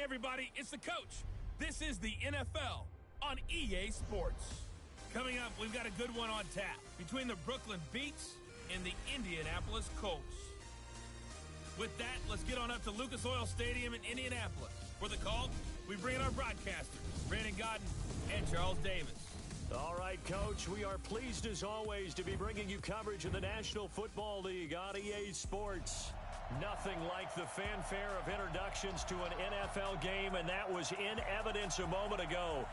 everybody, it's the coach. This is the NFL on EA Sports. Coming up, we've got a good one on tap between the Brooklyn Beats and the Indianapolis Colts. With that, let's get on up to Lucas Oil Stadium in Indianapolis. For the call, we bring in our broadcasters, Brandon Godden and Charles Davis. All right, Coach, we are pleased as always to be bringing you coverage of the National Football League on EA Sports. Nothing like the fanfare of introductions to an NFL game, and that was in evidence a moment ago.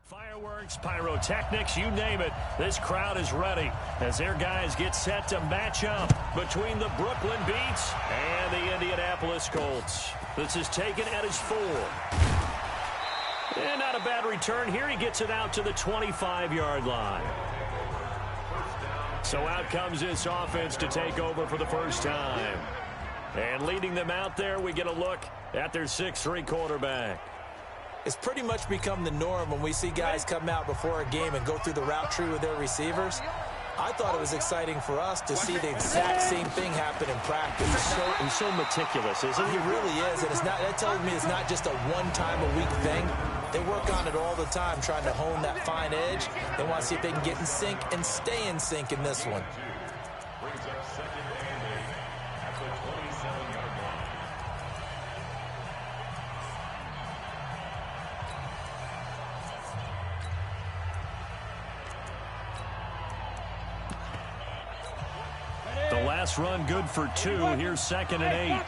Fireworks, pyrotechnics, you name it. This crowd is ready as their guys get set to match up between the Brooklyn Beats and the Indianapolis Colts. This is taken at his 4. And not a bad return here. He gets it out to the 25-yard line. So out comes this offense to take over for the first time. And leading them out there, we get a look at their 6'3" quarterback. It's pretty much become the norm when we see guys come out before a game and go through the route tree with their receivers. I thought it was exciting for us to see the exact same thing happen in practice. He's so meticulous, isn't he? He really is, and that tells me it's not just a one-time-a-week thing. They work on it all the time, trying to hone that fine edge. They want to see if they can get in sync and stay in sync in this one. The last run good for 2. Here's 2nd and 8.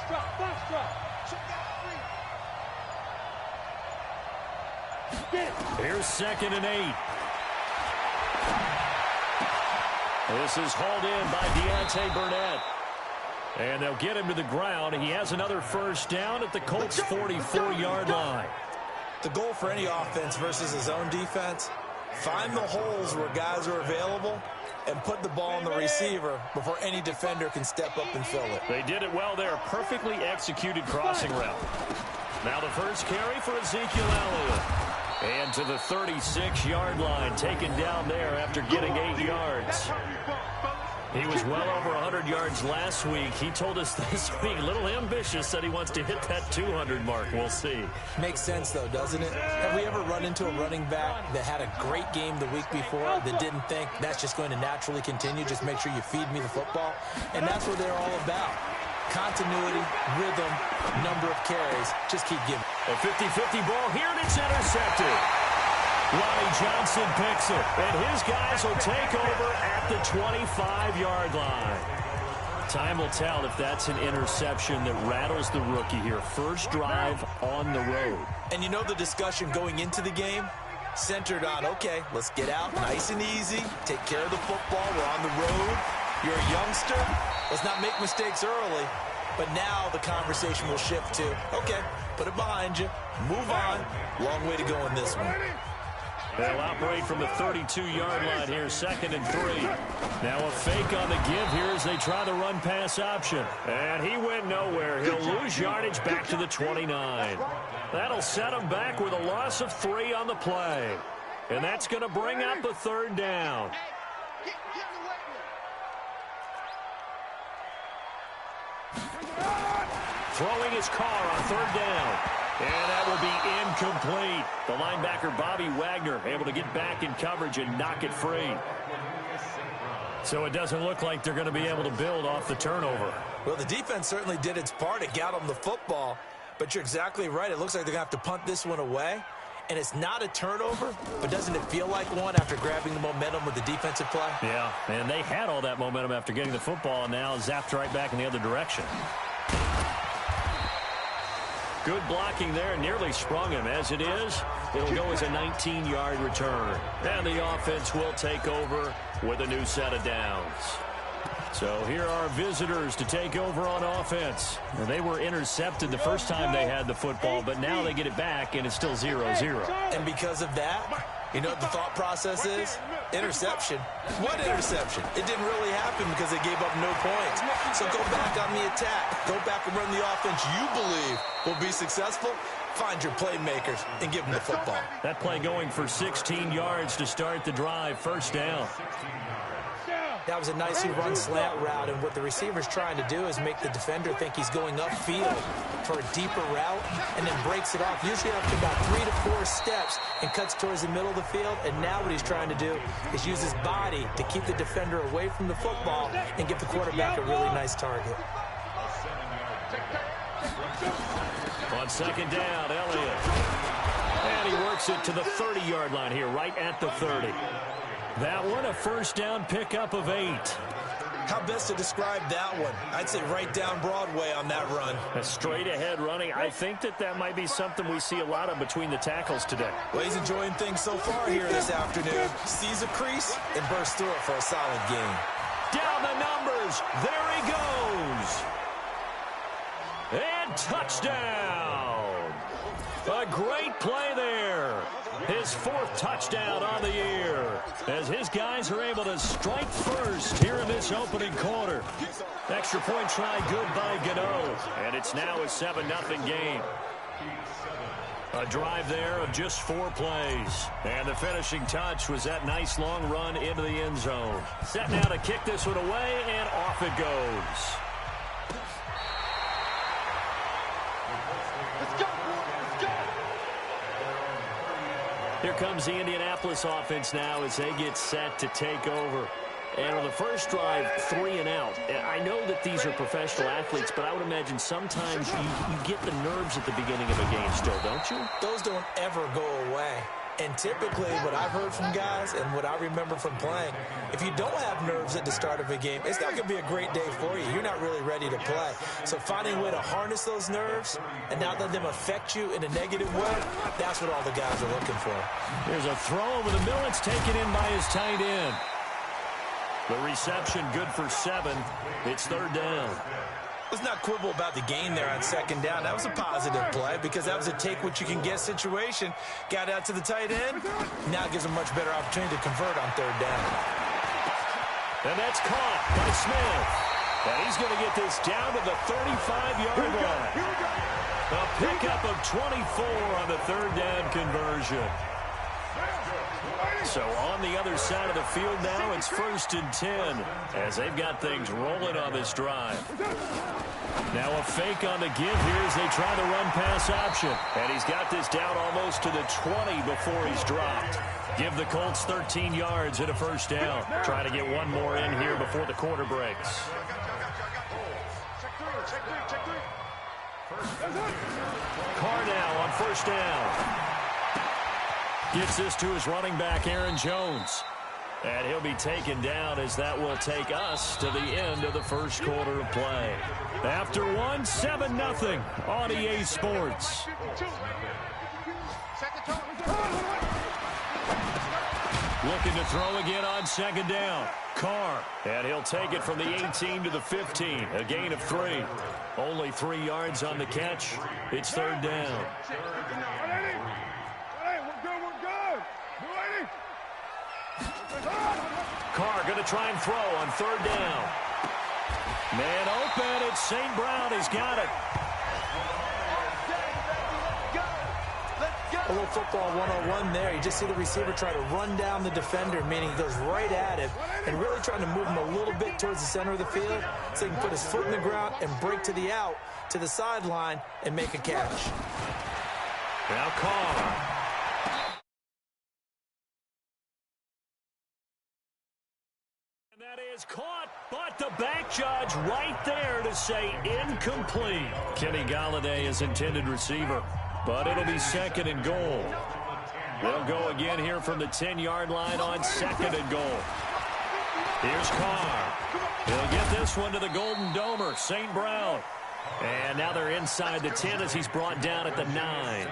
Here's 2nd and 8. This is hauled in by Deontay Burnett. And they'll get him to the ground. He has another first down at the Colts' 44-yard line. The goal for any offense versus his own defense, find the holes where guys are available and put the ball on the receiver before any defender can step up and fill it. They did it well there. Perfectly executed crossing route. Now the first carry for Ezekiel Elliott. And to the 36-yard line, taken down there after getting 8 yards. He was well over 100 yards last week. He told us this week, a little ambitious, said he wants to hit that 200 mark. We'll see. Makes sense, though, doesn't it? Have we ever run into a running back that had a great game the week before that didn't think that's just going to naturally continue? Just make sure you feed me the football. And that's what they're all about. Continuity, rhythm, number of carries. Just keep giving. A 50-50 ball here, and it's intercepted. Ronnie Johnson picks it, and his guys will take over at the 25-yard line. Time will tell if that's an interception that rattles the rookie here. First drive on the road. And you know the discussion going into the game? Centered on, okay, let's get out nice and easy, take care of the football, we're on the road. You're a youngster, let's not make mistakes early. But now the conversation will shift to, okay, put it behind you, move on. Long way to go in this one. They'll operate from the 32-yard line here, 2nd and 3. Now a fake on the give here as they try the run-pass option. And he went nowhere. He'll lose yardage back to the 29. That'll set him back with a loss of 3 on the play. And that's going to bring up a 3rd down. Throwing his car on 3rd down. And that will be incomplete. The linebacker, Bobby Wagner, able to get back in coverage and knock it free. So it doesn't look like they're going to be able to build off the turnover. Well, the defense certainly did its part. It got them the football. But you're exactly right. It looks like they're going to have to punt this one away. And it's not a turnover, but doesn't it feel like one after grabbing the momentum with the defensive play? Yeah, and they had all that momentum after getting the football, and now zapped right back in the other direction. Good blocking there, nearly sprung him. As it is, it'll go as a 19-yard return. And the offense will take over with a new set of downs. So here are visitors to take over on offense. And they were intercepted the first time they had the football, but now they get it back, and it's still 0-0. And because of that, You know what the thought process is? Interception. What interception? It didn't really happen because they gave up no points. So go back on the attack. Go back and run the offense you believe will be successful. Find your playmakers and give them the football. That play going for 16 yards to start the drive. First down. That was a nicely run slant route, and what the receiver's trying to do is make the defender think he's going upfield for a deeper route and then breaks it off, usually after about 3 to 4 steps, and cuts towards the middle of the field. And now what he's trying to do is use his body to keep the defender away from the football and give the quarterback a really nice target. On second down, Elliott. And he works it to the 30-yard line here, right at the 30. That one, a first down pickup of 8. How best to describe that one? I'd say right down Broadway on that run. A straight-ahead running. I think that might be something we see a lot of between the tackles today. Well, he's enjoying things so far here this afternoon. Sees a crease and bursts through it for a solid gain. Down the numbers. There he goes. And touchdown. A great play there. His 4th touchdown on the year as his guys are able to strike first here in this opening quarter. Extra point try good by Gano. And it's now a 7-0 game. A drive there of just 4 plays. And the finishing touch was that nice long run into the end zone. Set now to kick this one away, and off it goes. Here comes the Indianapolis offense now as they get set to take over. And on the first drive, 3 and out. I know that these are professional athletes, but I would imagine sometimes you get the nerves at the beginning of a game still, don't you? Those don't ever go away. And typically what I've heard from guys and what I remember from playing, if you don't have nerves at the start of a game, it's not going to be a great day for you. You're not really ready to play. So finding a way to harness those nerves and not let them affect you in a negative way, that's what all the guys are looking for. There's a throw over the middle. It's taken in by his tight end. The reception good for 7. It's 3rd down. Let's not quibble about the gain there on second down. That was a positive play because that was a take-what-you-can-get situation. Got out to the tight end. Now it gives him a much better opportunity to convert on 3rd down. And that's caught by Smith. And he's going to get this down to the 35-yard line. A pickup of 24 on the 3rd down conversion. So on the other side of the field now, it's 1st and 10 as they've got things rolling on this drive. Now a fake on the give here as they try the run-pass option. And he's got this down almost to the 20 before he's dropped. Give the Colts 13 yards and a first down. Try to get one more in here before the quarter breaks. Carr now on first down. Gets this to his running back, Aaron Jones. And he'll be taken down as that will take us to the end of the first quarter of play. After one, 7-0 on EA Sports. Looking to throw again on second down. Carr. And he'll take it from the 18 to the 15. A gain of 3. Only 3 yards on the catch. It's 3rd down. Carr going to try and throw on 3rd down. Man open. It's St. Brown. He's got it. A little football 101 there. You just see the receiver try to run down the defender, meaning he goes right at him and really trying to move him a little bit towards the center of the field so he can put his foot in the ground and break to the out, to the sideline, and make a catch. Now Carr. That is caught, but the back judge right there to say incomplete. Kenny Golladay is intended receiver, but it'll be 2nd and goal. They'll go again here from the 10-yard line on 2nd and goal. Here's Carr. He'll get this one to the Golden Domer, St. Brown. And now they're inside the 10 as he's brought down at the 9.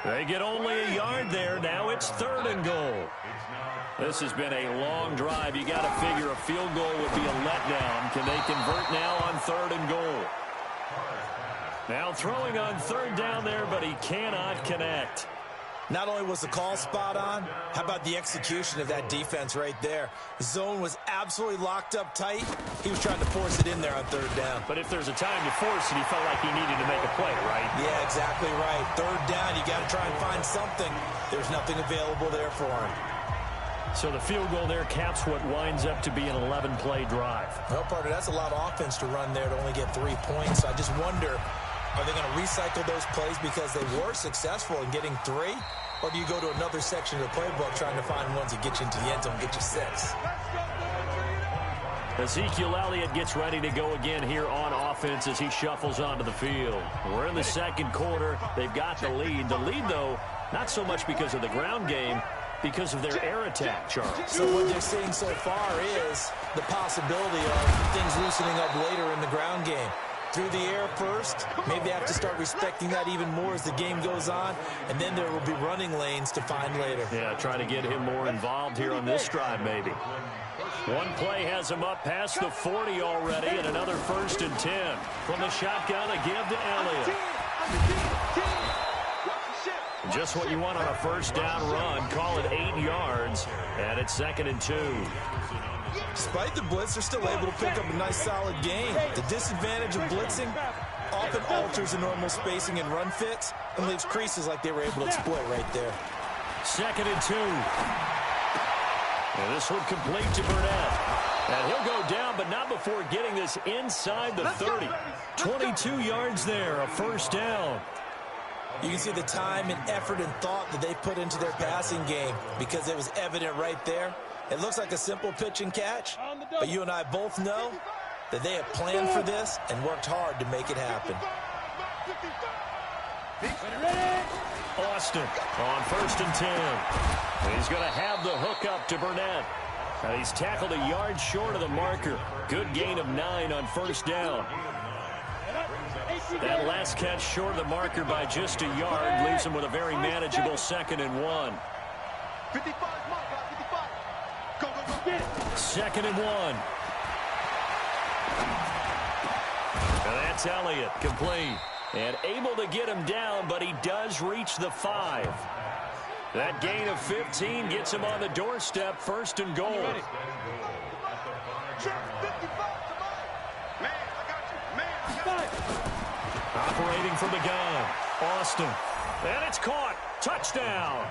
They get only a yard there. Now it's 3rd and goal. This has been a long drive. You got to figure a field goal would be a letdown. Can they convert now on 3rd and goal? Now throwing on 3rd down there, but he cannot connect. Not only was the call spot on, how about the execution of that defense right there? The zone was absolutely locked up tight. He was trying to force it in there on third down. But if there's a time to force it, he felt like he needed to make a play, right? Yeah, exactly right. Third down, you got to try and find something. There's nothing available there for him. So the field goal there caps what winds up to be an 11-play drive. Well, partner, that's a lot of offense to run there to only get 3 points. I just wonder, are they going to recycle those plays because they were successful in getting 3? Or do you go to another section of the playbook trying to find ones that get you into the end zone and get you 6? Ezekiel Elliott gets ready to go again here on offense as he shuffles onto the field. We're in the second quarter. They've got the lead. The lead, though, not so much because of the ground game, because of their air attack, Charles. So what they're seeing so far is the possibility of things loosening up later in the ground game. Through the air first, maybe they have to start respecting that even more as the game goes on, and then there will be running lanes to find later. Yeah, trying to get him more involved here on this drive, maybe. One play has him up past the 40 already, and another 1st and 10. From the shotgun, a give to Elliott. Just what you want on a first down run. Call it 8 yards, and it's 2nd and 2. Despite the blitz, they're still able to pick up a nice solid gain. The disadvantage of blitzing often alters the normal spacing and run fits and leaves creases like they were able to exploit right there. 2nd and 2. And this one complete to Burnett. And he'll go down, but not before getting this inside the 30. 22 yards there, a first down. You can see the time and effort and thought that they put into their passing game because it was evident right there. It looks like a simple pitch and catch, but you and I both know that they have planned for this and worked hard to make it happen. Austin on 1st and 10. He's going to have the hook up to Burnett. And he's tackled a yard short of the marker. Good gain of 9 on first down. That last catch short of the marker by just a yard leaves him with a very manageable 2nd and 1. 2nd and 1. And that's Elliott, complete. And able to get him down, but he does reach the 5. That gain of 15 gets him on the doorstep, 1st and goal. Operating from the gun, Austin. And it's caught. Touchdown.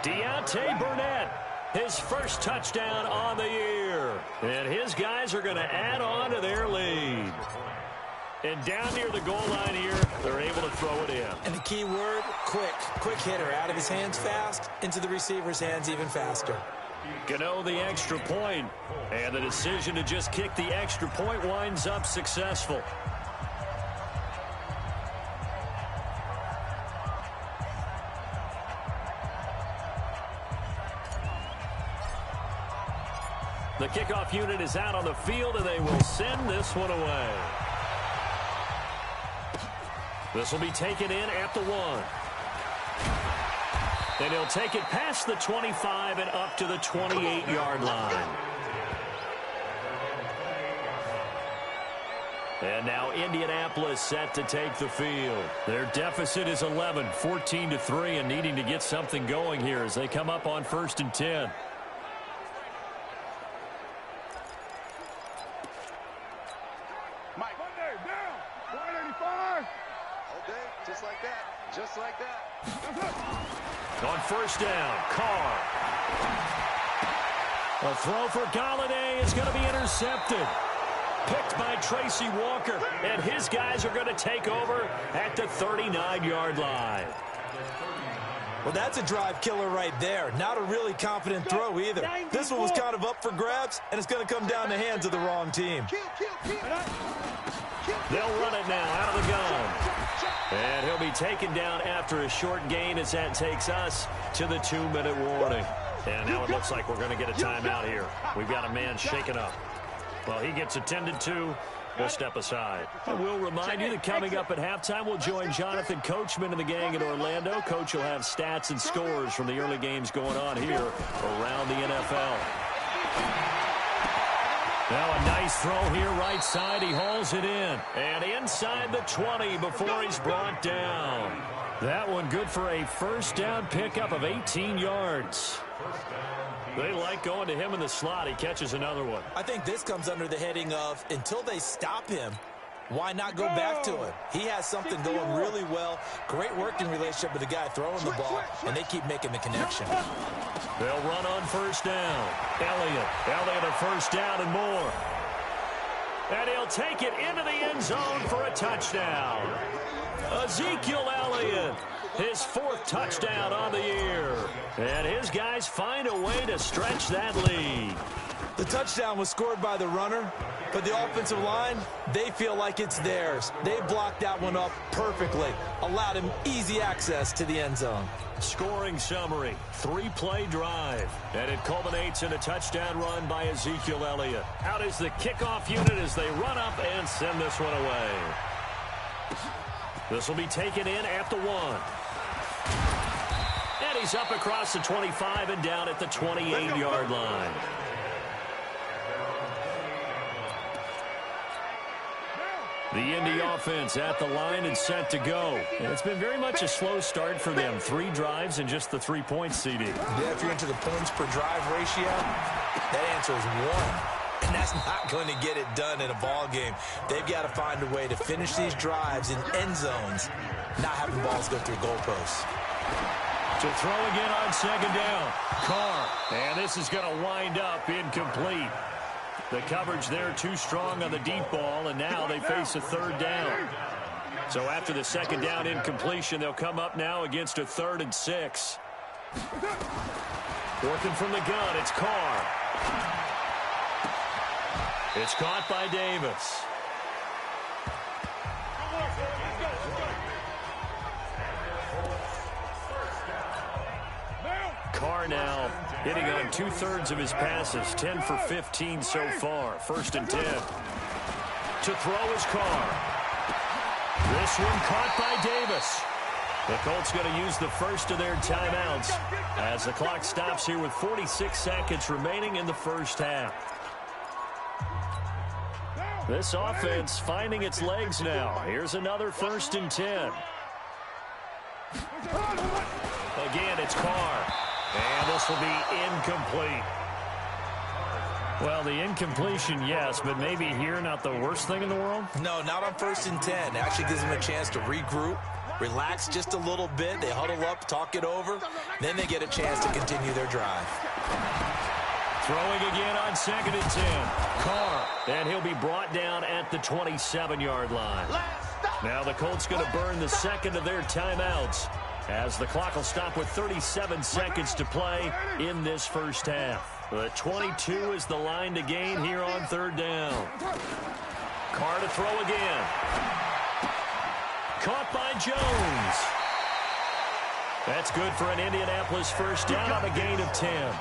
Deontay Burnett, his first touchdown on the year. And his guys are going to add on to their lead. And down near the goal line here, they're able to throw it in. And the key word, quick. Quick hitter. Out of his hands fast, into the receiver's hands even faster. Gano the extra point. And the decision to just kick the extra point winds up successful. The kickoff unit is out on the field, and they will send this one away. This will be taken in at the 1. And he'll take it past the 25 and up to the 28-yard line. And now Indianapolis set to take the field. Their deficit is 11, 14-3, and needing to get something going here as they come up on 1st and 10. On first down, Carr. A throw for Galladay is going to be intercepted. Picked by Tracy Walker, and his guys are going to take over at the 39-yard line. Well, that's a drive killer right there. Not a really confident throw either. This one was kind of up for grabs, and it's going to come down the hands of the wrong team. They'll run it now out of the gun. And he'll be taken down after a short gain as that takes us to the 2-minute warning. And now it looks like we're going to get a timeout here. We've got a man shaken up. Well, he gets attended to. We'll step aside. And we'll remind you that coming up at halftime, we'll join Jonathan Coachman and the gang in Orlando. Coach will have stats and scores from the early games going on here around the NFL. Now a nice throw here right side. He hauls it in. And inside the 20 before he's brought down. That one good for a first down pickup of 18 yards. They like going to him in the slot. He catches another one. I think this comes under the heading of until they stop him, why not go back to him? He has something going really well. Great working relationship with the guy throwing the ball, and they keep making the connection. They'll run on first down. Elliott a first down and more. And he'll take it into the end zone for a touchdown. Ezekiel Elliott, his 4th touchdown on the year. And his guys find a way to stretch that lead. The touchdown was scored by the runner, but the offensive line, they feel like it's theirs. They blocked that one up perfectly, allowed him easy access to the end zone. Scoring summary, 3-play drive, and it culminates in a touchdown run by Ezekiel Elliott. Out is the kickoff unit as they run up and send this one away. This will be taken in at the 1. And he's up across the 25 and down at the 28-yard line. The Indy offense at the line and set to go. And it's been very much a slow start for them. 3 drives and just the 3 points, CD. Yeah, if you're into the points per drive ratio, that answer is 1. And that's not going to get it done in a ball game. They've got to find a way to finish these drives in end zones, not having balls go through goalposts. To throw again on second down. Carr. And this is going to wind up incomplete. The coverage there too strong on the deep ball, and now they face a 3rd down. So after the second down incompletion, they'll come up now against a 3rd and 6. Working from the gun, it's Carr. It's caught by Davis. Carr now hitting on 2/3 of his passes, 10 for 15 so far. 1st and 10. To throw is Carr. This one caught by Davis. The Colts going to use the first of their timeouts as the clock stops here with 46 seconds remaining in the first half. This offense finding its legs now. Here's another 1st and 10. Again, it's Carr. And this will be incomplete. Well, the incompletion, yes, but maybe here not the worst thing in the world? No, not on 1st and 10. It actually gives them a chance to regroup, relax just a little bit. They huddle up, talk it over. Then they get a chance to continue their drive. Throwing again on 2nd and 10. Carr. And he'll be brought down at the 27-yard line. Now the Colts going to burn the second of their timeouts as the clock will stop with 37 seconds to play in this first half. The 22 is the line to gain here on 3rd down. Carr to throw again. Caught by Jones. That's good for an Indianapolis first down on a gain of 10.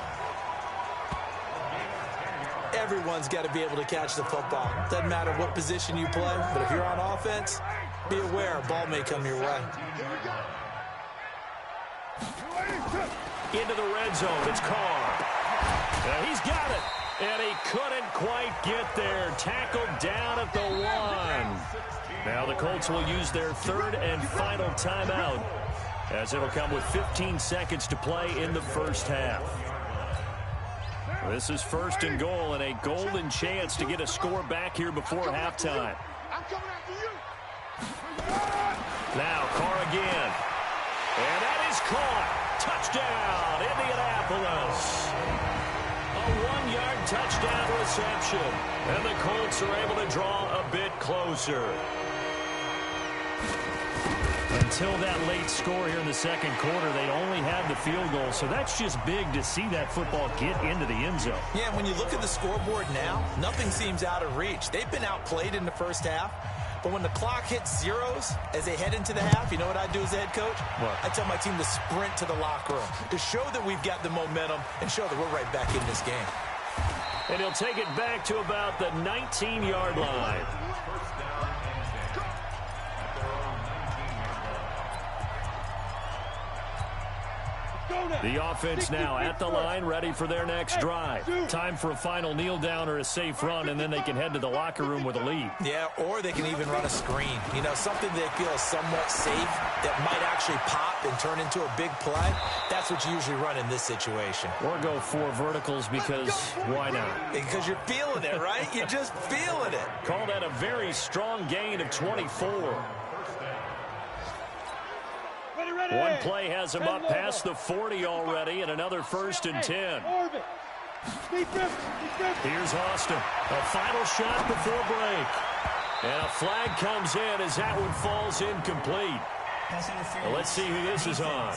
Everyone's got to be able to catch the football. Doesn't matter what position you play, but if you're on offense, be aware a ball may come your way. Into the red zone, it's Carr. He's got it, and he couldn't quite get there. Tackled down at the 1. Now the Colts will use their 3rd and final timeout as it'll come with 15 seconds to play in the first half. This is 1st and goal and a golden chance to get a score back here before halftime. Now Carr again. And that is caught. Touchdown, Indianapolis. A 1-yard touchdown reception. And the Colts are able to draw a bit closer. Until that late score here in the second quarter, they only had the field goal. So that's just big to see that football get into the end zone. Yeah, when you look at the scoreboard now, nothing seems out of reach. They've been outplayed in the first half. But when the clock hits zeros as they head into the half, you know what I do as the head coach? What? I tell my team to sprint to the locker room to show that we've got the momentum and show that we're right back in this game. And he'll take it back to about the 19-yard line. The offense now at the line, ready for their next drive. Time for a final kneel down or a safe run, and then they can head to the locker room with a lead. Yeah, or they can even run a screen. You know, something they feel is somewhat safe that might actually pop and turn into a big play. That's what you usually run in this situation. Or go 4 verticals because why not? Because you're feeling it, right? You're just feeling it. Call that a very strong gain of 24. One play has him up past the 40 already, and another 1st and 10. Here's Austin. A final shot before break. And a flag comes in as that one falls incomplete. Well, let's see who this is on.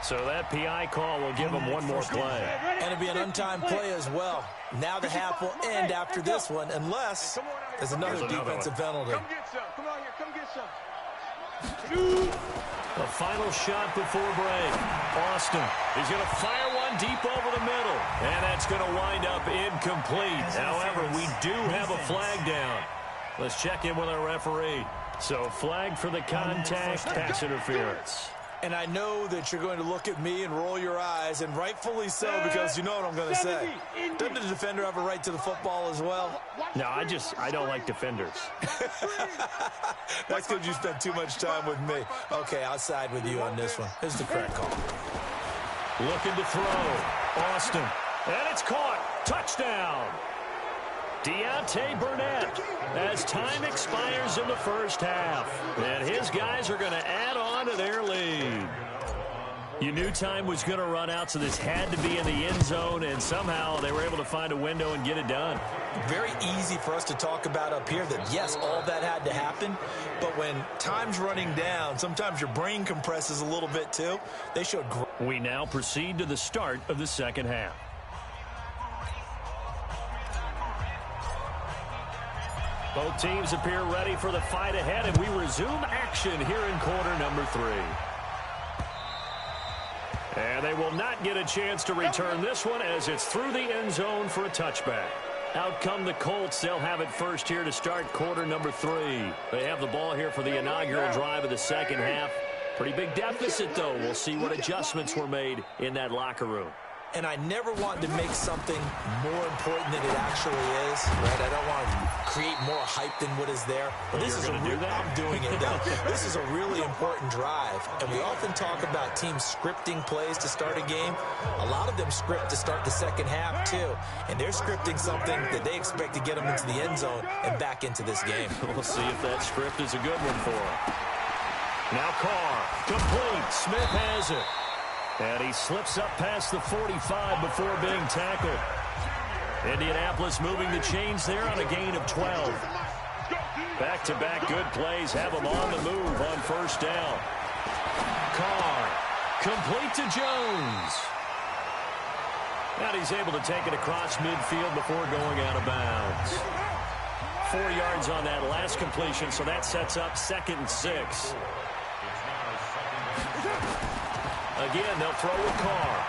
So that PI call will give him one more play. And it'll be an untimed play as well. Now the half will end after this one, unless there's another defensive penalty. Come get some. Come on here. Come get some. The final shot before break. Austin is going to fire one deep over the middle. And that's going to wind up incomplete. However, we do have a flag down. Let's check in with our referee. So flag for the contact, pass interference. And I know that you're going to look at me and roll your eyes, and rightfully so, because you know what I'm going to say. Doesn't the defender have a right to the football as well? No, I don't like defenders. That's because you spent too much time with me. Okay, I'll side with you on this one. This is the correct call. Looking to throw. Austin. And it's caught. Touchdown. Deontay Burnett as time expires in the first half. And his guys are going to add on to their lead. You knew time was going to run out, so this had to be in the end zone, and somehow they were able to find a window and get it done. Very easy for us to talk about up here that, yes, all that had to happen, but when time's running down, sometimes your brain compresses a little bit too. They showed great. We now proceed to the start of the second half. Both teams appear ready for the fight ahead, and we resume action here in quarter number 3. And they will not get a chance to return this one as it's through the end zone for a touchback. Out come the Colts. They'll have it first here to start quarter number 3. They have the ball here for the inaugural drive of the second half. Pretty big deficit, though. We'll see what adjustments were made in that locker room. And I never want to make something more important than it actually is, right? I don't want to create more hype than what is there. But this is I'm doing it now. This is a really important drive. And we often talk about teams scripting plays to start a game. A lot of them script to start the second half, too. And they're scripting something that they expect to get them into the end zone and back into this game. We'll see if that script is a good one for them. Now Carr, complete. Smith has it. And he slips up past the 45 before being tackled. Indianapolis moving the chains there on a gain of 12. Back-to-back good plays have them on the move on first down. Carr, complete to Jones. And he's able to take it across midfield before going out of bounds. 4 yards on that last completion, so that sets up 2nd and 6. Again, they'll throw with Carr.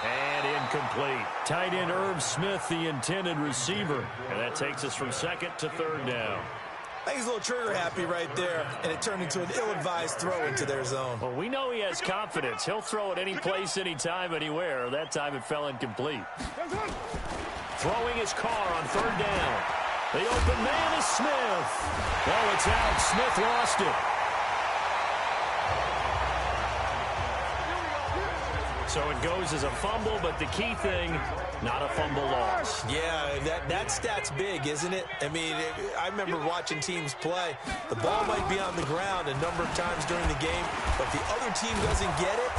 And incomplete. Tight end Irv Smith, the intended receiver. And that takes us from 2nd to 3rd down. I think he's a little trigger happy right there, and it turned into an ill-advised throw into their zone. Well, we know he has confidence. He'll throw it any place, anytime, anywhere. That time it fell incomplete. Throwing his Carr on 3rd down. The open man is Smith. Oh, it's out. Smith lost it. So it goes as a fumble, but the key thing, not a fumble loss. Yeah, that stat's big, isn't it? I mean, I remember watching teams play. The ball might be on the ground a number of times during the game, but if the other team doesn't get it,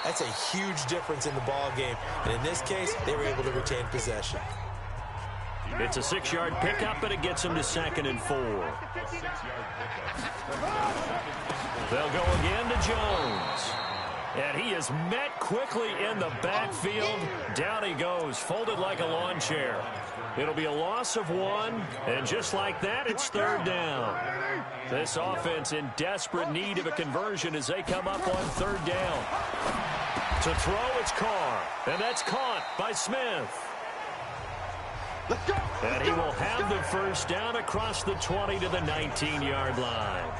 that's a huge difference in the ball game. And in this case, they were able to retain possession. It's a 6-yard pickup, but it gets them to 2nd and 4. They'll go again to Jones. And he is met quickly in the backfield. Down he goes, folded like a lawn chair. It'll be a loss of 1, and just like that, it's 3rd down. This offense in desperate need of a conversion as they come up on 3rd down. To throw, it's Carr, and that's caught by Smith. And he will have the first down across the 20 to the 19-yard line.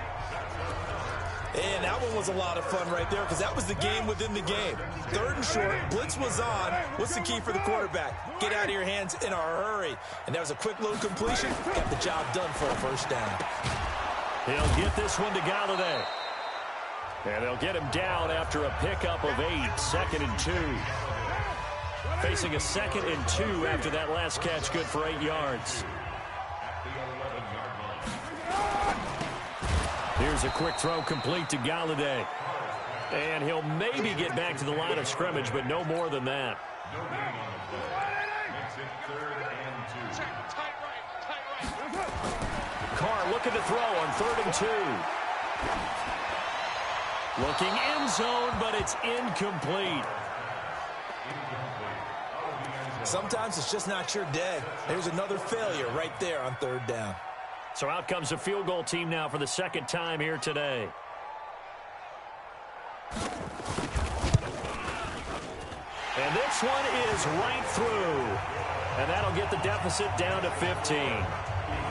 And that one was a lot of fun right there because that was the game within the game. 3rd and short, blitz was on. What's the key for the quarterback? Get out of your hands in a hurry. And that was a quick little completion. Got the job done for a first down. He'll get this one to Galladay. And they'll get him down after a pickup of 8, 2nd and 2. Facing a 2nd and 2 after that last catch, good for 8 yards. Here's a quick throw complete to Galladay. And he'll maybe get back to the line of scrimmage, but no more than that. Carr looking to throw on 3rd and 2. Looking end zone, but it's incomplete. Sometimes it's just not your day. There's another failure right there on 3rd down. So out comes the field goal team now for the 2nd time here today. And this one is right through. And that'll get the deficit down to 15.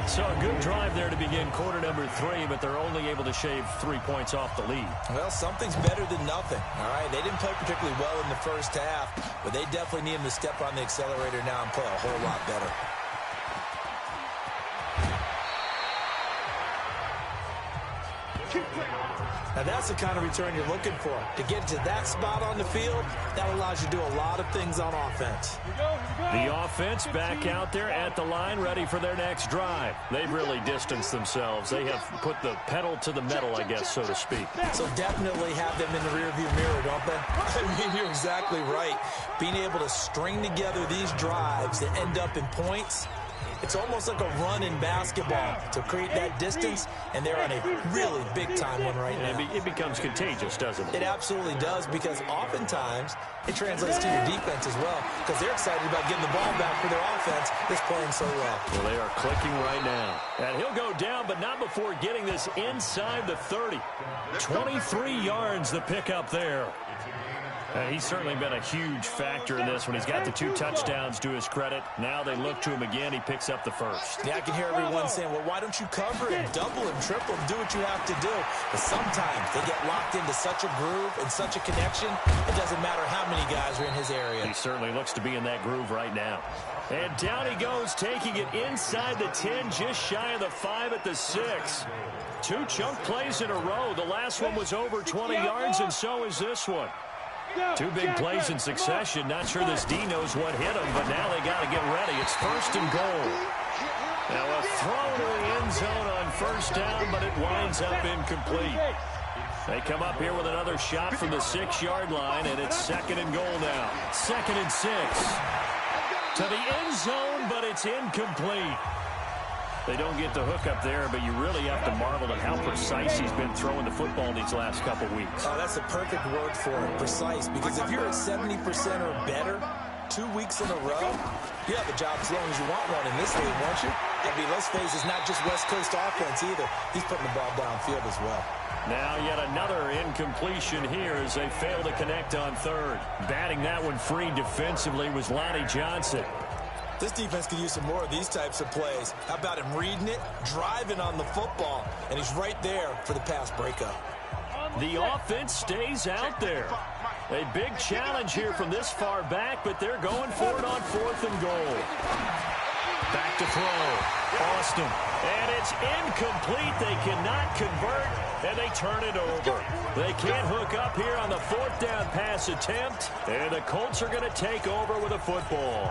So a good drive there to begin quarter number 3, but they're only able to shave 3 points off the lead. Well, something's better than nothing. All right, they didn't play particularly well in the first half, but they definitely need them to step on the accelerator now and play a whole lot better. Now that's the kind of return you're looking for. To get to that spot on the field, that allows you to do a lot of things on offense. The offense back out there at the line, ready for their next drive. They've really distanced themselves. They have put the pedal to the metal, I guess, so to speak. So definitely have them in the rearview mirror, don't they? I mean, you're exactly right. Being able to string together these drives that end up in points, it's almost like a run in basketball to create that distance, and they're on a really big-time one right now. It becomes contagious, doesn't it? It absolutely does, because oftentimes it translates to your defense as well, because they're excited about getting the ball back for their offense that's playing so well. Well, they are clicking right now. And he'll go down, but not before getting this inside the 30. 23 yards the pickup there. He's certainly been a huge factor in this when he's got the 2 touchdowns to his credit. Now they look to him again. He picks up the first. Yeah, I can hear everyone saying, well, why don't you cover him, double him, triple him, do what you have to do. But sometimes they get locked into such a groove and such a connection, it doesn't matter how many guys are in his area. He certainly looks to be in that groove right now. And down he goes, taking it inside the 10, just shy of the 5 at the 6. 2 chunk plays in a row. The last one was over 20 yards, and so is this one. 2 big plays in succession. Not sure this D knows what hit him, but now they got to get ready. It's 1st and goal. Now a throw to the end zone on 1st down, but it winds up incomplete. They come up here with another shot from the 6-yard line, and it's 2nd and goal now. 2nd and 6. To the end zone, but it's incomplete. They don't get the hook up there, but you really have to marvel at how precise he's been throwing the football these last couple weeks. Oh, that's the perfect word for it, precise, because if you're at 70% or better 2 weeks in a row, you have a job as long as you want one in this league, won't you? I mean, let's face it, it's not just West Coast offense either. He's putting the ball downfield as well. Now yet another incompletion here as they fail to connect on 3rd. Batting that one free defensively was Lonnie Johnson. This defense could use some more of these types of plays. How about him reading it, driving on the football, and he's right there for the pass breakup. The offense stays out there. A big challenge here from this far back, but they're going for it on 4th and goal. Back to throw. Austin. And it's incomplete. They cannot convert, and they turn it over. They can't hook up here on the 4th down pass attempt, and the Colts are going to take over with a football.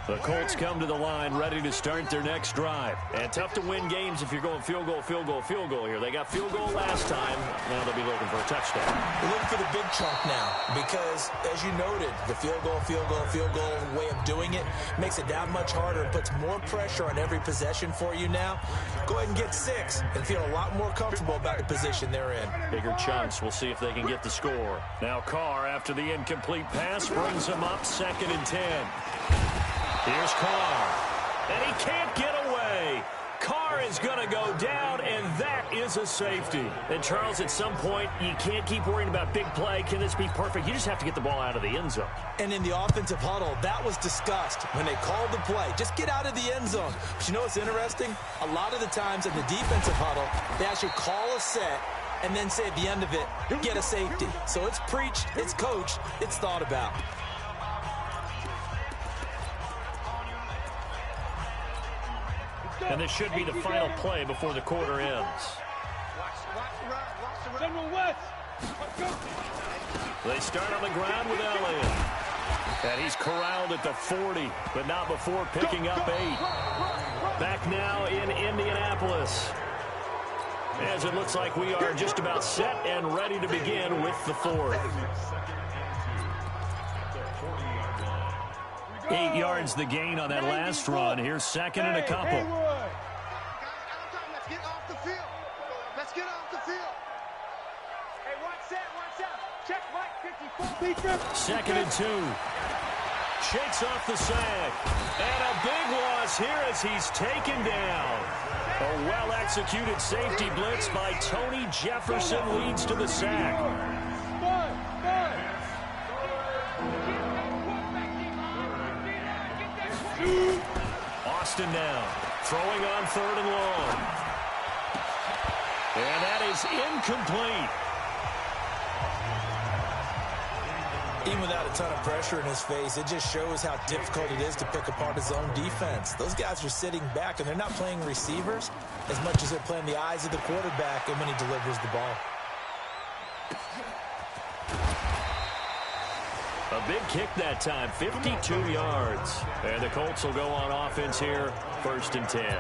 The Colts come to the line ready to start their next drive. And tough to win games if you're going field goal, field goal, field goal here. They got field goal last time. Now they'll be looking for a touchdown. We're looking for the big chunk now because, as you noted, the field goal way of doing it makes it that much harder. It puts more pressure on every possession for you now. Go ahead and get 6 and feel a lot more comfortable about the position they're in. Bigger chunks. We'll see if they can get the score. Now Carr, after the incomplete pass, brings them up 2nd and 10. Here's Carr, and he can't get away. Carr is going to go down, and that is a safety. And, Charles, at some point, you can't keep worrying about big play. Can this be perfect? You just have to get the ball out of the end zone. And in the offensive huddle, that was discussed when they called the play. Just get out of the end zone. But you know what's interesting? A lot of the times in the defensive huddle, they actually call a set and then say at the end of it, get a safety. So it's preached, it's coached, it's thought about. And this should be the final play before the quarter ends. They start on the ground with Elliott. And he's corralled at the 40, but not before picking up 8. Back now in Indianapolis, as it looks like we are just about set and ready to begin with the 4th. 8 yards the gain on that last run. Here's second and a couple. Let's get off the field. Let's get off the field. Hey, one set. Check Mike 54. Second and 2. Shakes off the sack. And a big loss here as he's taken down. A well-executed safety blitz by Tony Jefferson leads to the sack. Austin now, throwing on 3rd and long. And that is incomplete. Even without a ton of pressure in his face, it just shows how difficult it is to pick apart his own defense. Those guys are sitting back, and they're not playing receivers as much as they're playing the eyes of the quarterback and when he delivers the ball. A big kick that time, 52 yards. And the Colts will go on offense here, 1st and 10.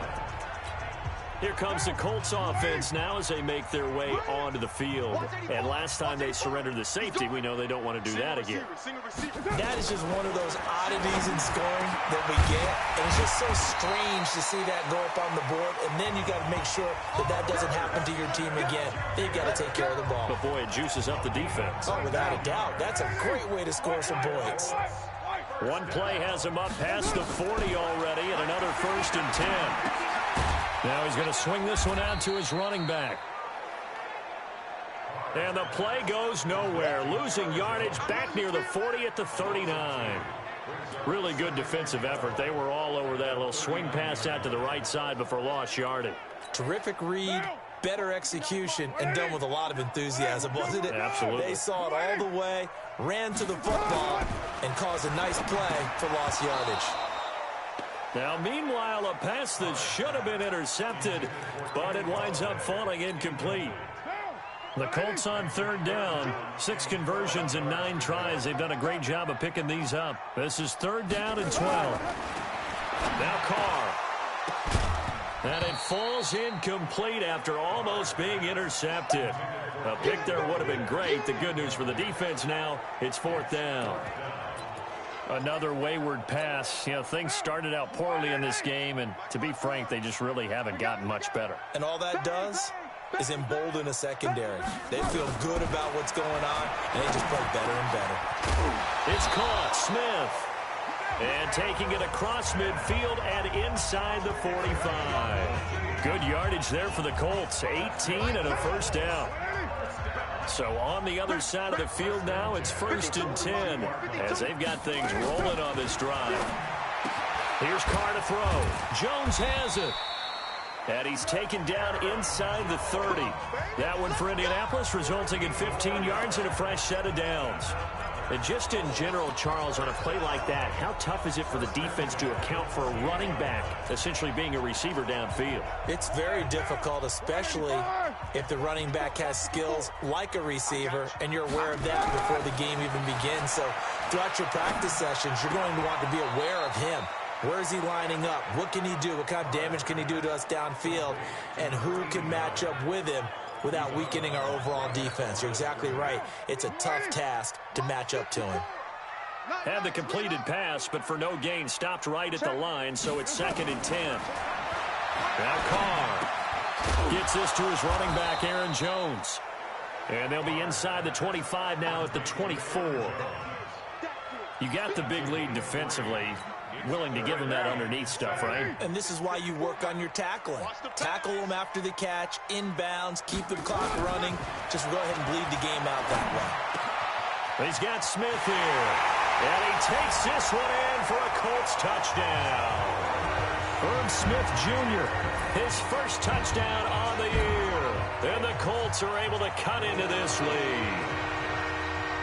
Here comes the Colts offense now as they make their way onto the field. And last time they surrendered the safety, we know they don't want to do that again. That is just one of those oddities in scoring that we get. And it's just so strange to see that go up on the board. And then you got to make sure that that doesn't happen to your team again. They've got to take care of the ball. But boy, it juices up the defense. Oh, without a doubt. That's a great way to score some points. One play has him up past the 40 already, and another 1st and 10. Now he's going to swing this one out to his running back. And the play goes nowhere. Losing yardage back near the 40 at the 39. Really good defensive effort. They were all over that little swing pass out to the right side before lost yardage. Terrific read, better execution, and done with a lot of enthusiasm, wasn't it? Absolutely. They saw it all the way, ran to the football, and caused a nice play for lost yardage. Now, meanwhile, a pass that should have been intercepted, but it winds up falling incomplete. The Colts on 3rd down, 6 conversions and 9 tries. They've done a great job of picking these up. This is 3rd down and 12. Now Carr. And it falls incomplete after almost being intercepted. A pick there would have been great. The good news for the defense now, it's 4th down. Another wayward pass. You know, things started out poorly in this game, and to be frank, they just really haven't gotten much better. And all that does is embolden a secondary. They feel good about what's going on, and they just play better and better. It's caught. Smith. And taking it across midfield and inside the 45. Good yardage there for the Colts. 18 and a 1st down. So on the other side of the field now, it's 1st and 10 as they've got things rolling on this drive. Here's Carr to throw. Jones has it. And he's taken down inside the 30. That one for Indianapolis, resulting in 15 yards and a fresh set of downs. And just in general, Charles, on a play like that, how tough is it for the defense to account for a running back essentially being a receiver downfield? It's very difficult, especially if the running back has skills like a receiver, and you're aware of that before the game even begins. So throughout your practice sessions, you're going to want to be aware of him. Where is he lining up? What can he do? What kind of damage can he do to us downfield? And who can match up with him without weakening our overall defense? You're exactly right. It's a tough task to match up to him. Had the completed pass, but for no gain, stopped right at the line, so it's 2nd and 10. Now Carr gets this to his running back, Aaron Jones. And they'll be inside the 25 now at the 24. You got the big lead defensively. Willing to give them that underneath stuff, right? And this is why you work on your tackling. Tackle them after the catch, inbounds, keep the clock running. Just go ahead and bleed the game out that way. He's got Smith here. And he takes this one in for a Colts touchdown. Herb Smith Jr., his first touchdown on the year. And the Colts are able to cut into this lead.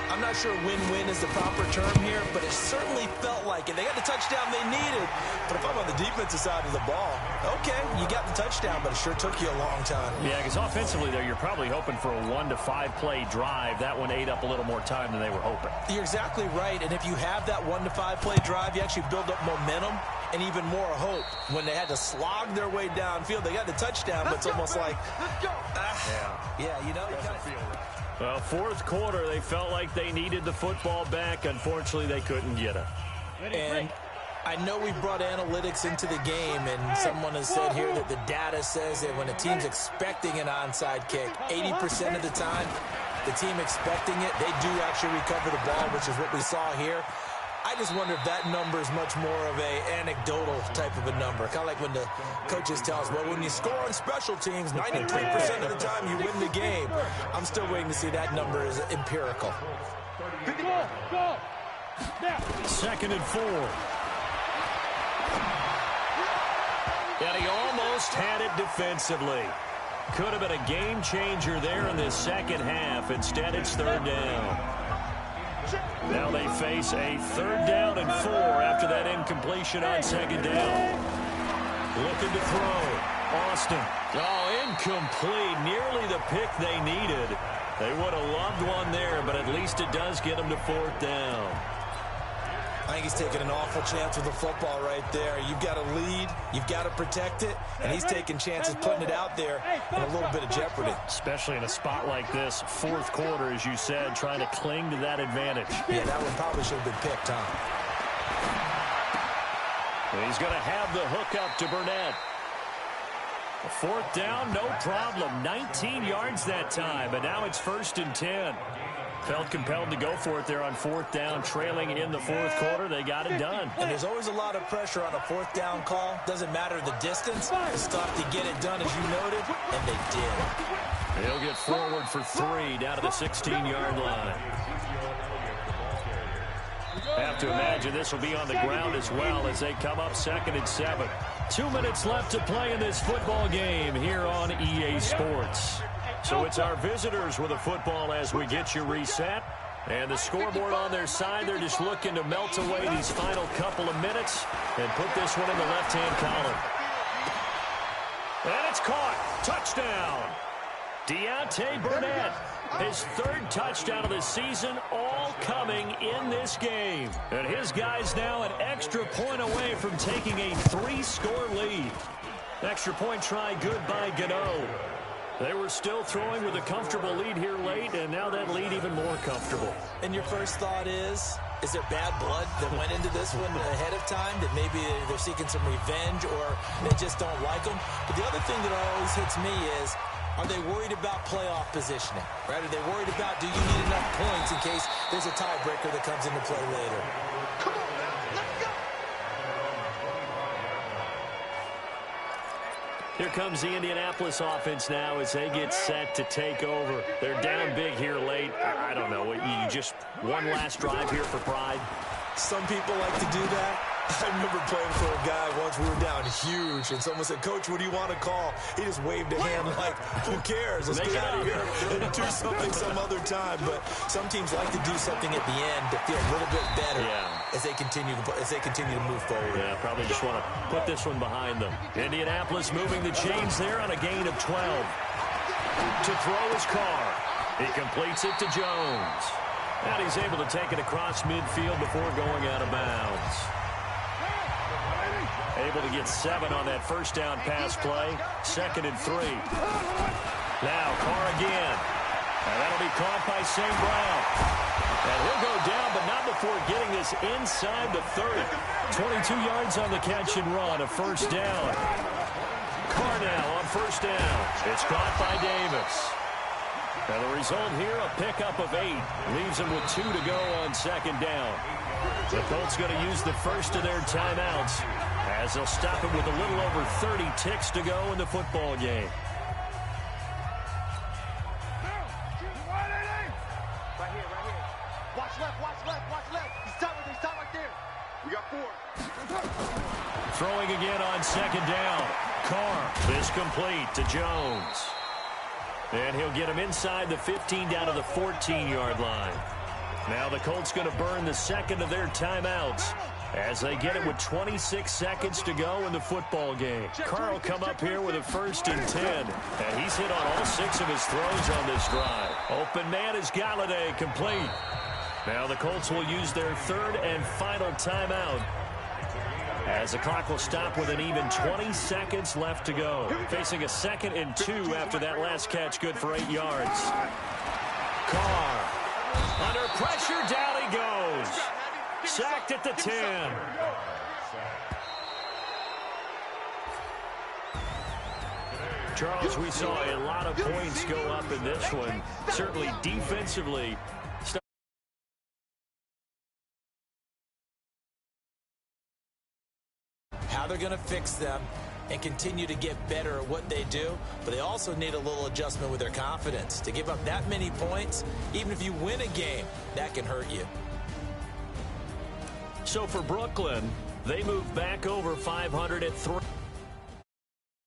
I'm not sure win-win is the proper term here, but it certainly felt like it. They got the touchdown they needed, but if I'm on the defensive side of the ball, okay, you got the touchdown, but it sure took you a long time. Yeah, because offensively there, you're probably hoping for a 1 to 5 play drive. That one ate up a little more time than they were hoping. You're exactly right, and if you have that 1 to 5 play drive, you actually build up momentum and even more hope. When they had to slog their way downfield, they got the touchdown, but it's almost like, yeah, you know, it doesn't feel right. Well, fourth quarter, they felt like they needed the football back. Unfortunately, they couldn't get it. And I know we brought analytics into the game, and someone has said here that the data says that when a team's expecting an onside kick, 80% of the time, the team expecting it, they do actually recover the ball, which is what we saw here. I just wonder if that number is much more of a anecdotal type of a number. Kind of like when the coaches tell us, well, when you score on special teams, 93% of the time you win the game. I'm still waiting to see that number is empirical. Go. Now. 2nd and 4. And he almost had it defensively. Could have been a game changer there in this second half. Instead, it's 3rd down. Now they face a 3rd down and 4 after that incompletion on 2nd down. Looking to throw. Austin. Oh, incomplete. Nearly the pick they needed. They would have loved one there, but at least it does get them to 4th down. I think he's taking an awful chance with the football right there. You've got to lead, you've got to protect it, and he's taking chances putting it out there in a little bit of jeopardy. Especially in a spot like this, 4th quarter, as you said, trying to cling to that advantage. Yeah, that one probably should have been picked, huh? And he's going to have the hook up to Burnett. 4th down, no problem. 19 yards that time, but now it's 1st and 10. Felt compelled to go for it there on 4th down, trailing in the 4th quarter. They got it done. And there's always a lot of pressure on a 4th down call. Doesn't matter the distance. Just have to get it done, as you noted, and they did. They'll get forward for 3 down to the 16-yard line. Have to imagine this will be on the ground as well as they come up 2nd and 7. 2 minutes left to play in this football game here on EA Sports. So it's our visitors with a football as we get you reset. And the scoreboard on their side, they're just looking to melt away these final couple of minutes and put this one in the left-hand column. And it's caught. Touchdown. Deontay Burnett, his 3rd touchdown of the season, all coming in this game. And his guys now an extra point away from taking a 3-score lead. Extra point try good by Gano. They were still throwing with a comfortable lead here late, and now that lead even more comfortable. And your first thought is there bad blood that went into this one ahead of time, that maybe they're seeking some revenge or they just don't like them? But the other thing that always hits me is, are they worried about playoff positioning? Right? Are they worried about, do you need enough points in case there's a tiebreaker that comes into play later? Come on now, let's go. Here comes the Indianapolis offense now as they get set to take over. They're down big here late. I don't know. You just one last drive here for pride. Some people like to do that. I remember playing for a guy once. We were down huge, and someone said, "Coach, what do you want to call?" He just waved a hand like, "Who cares? Let's get out of here and do something some other time." But some teams like to do something at the end to feel a little bit better as they continue to move forward. Yeah, probably just want to put this one behind them. Indianapolis moving the chains there on a gain of 12. To throw his car. He completes it to Jones. And he's able to take it across midfield before going out of bounds. Able to get 7 on that first down pass play. 2nd and 3. Now Carr again. And that'll be caught by St. Brown. And he'll go down, but not before getting this inside the 30. 22 yards on the catch and run, a first down. Carr now on first down. It's caught by Davis. And the result here, a pickup of 8. Leaves him with 2 to go on 2nd down. The Colts going to use the first of their timeouts as they'll stop it with a little over 30 ticks to go in the football game. Right here. Watch left. He's stopped right there. We got 4. Throwing again on second down. Carr is complete to Jones. And he'll get him inside the 15 down to the 14-yard line. Now the Colts going to burn the second of their timeouts as they get it with 26 seconds to go in the football game. Carr will come up here with a 1st and 10. And he's hit on all 6 of his throws on this drive. Open man is Galladay, complete. Now the Colts will use their 3rd and final timeout as the clock will stop with an even 20 seconds left to go. Facing a 2nd and 2 after that last catch, good for 8 yards. Carr under pressure, down he goes. Sacked at the 10. Charles, we saw a lot of points go up in this one. Certainly defensively. How they're going to fix them and continue to get better at what they do, but they also need a little adjustment with their confidence. To give up that many points, even if you win a game, that can hurt you. So for Brooklyn, they move back over 500 at 3.